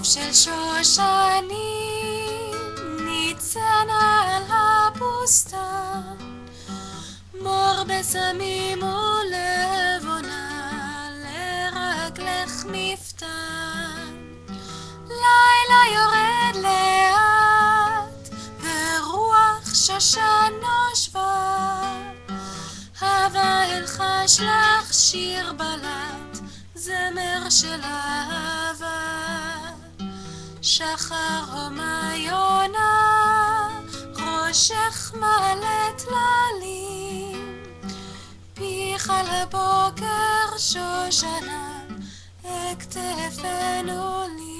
ערב של שושנים ניצן על הבוסתן, מור בסמים ולבונה לרגלך מפתן. לילה יורד לאט ורוח שושן נושבה, הווה אלחש לך שיר בלט, זמר של אהבה. שחר הומה יונה, ראשך מלא טללים, פיך לבוקר שושנה, הכתפנו לי.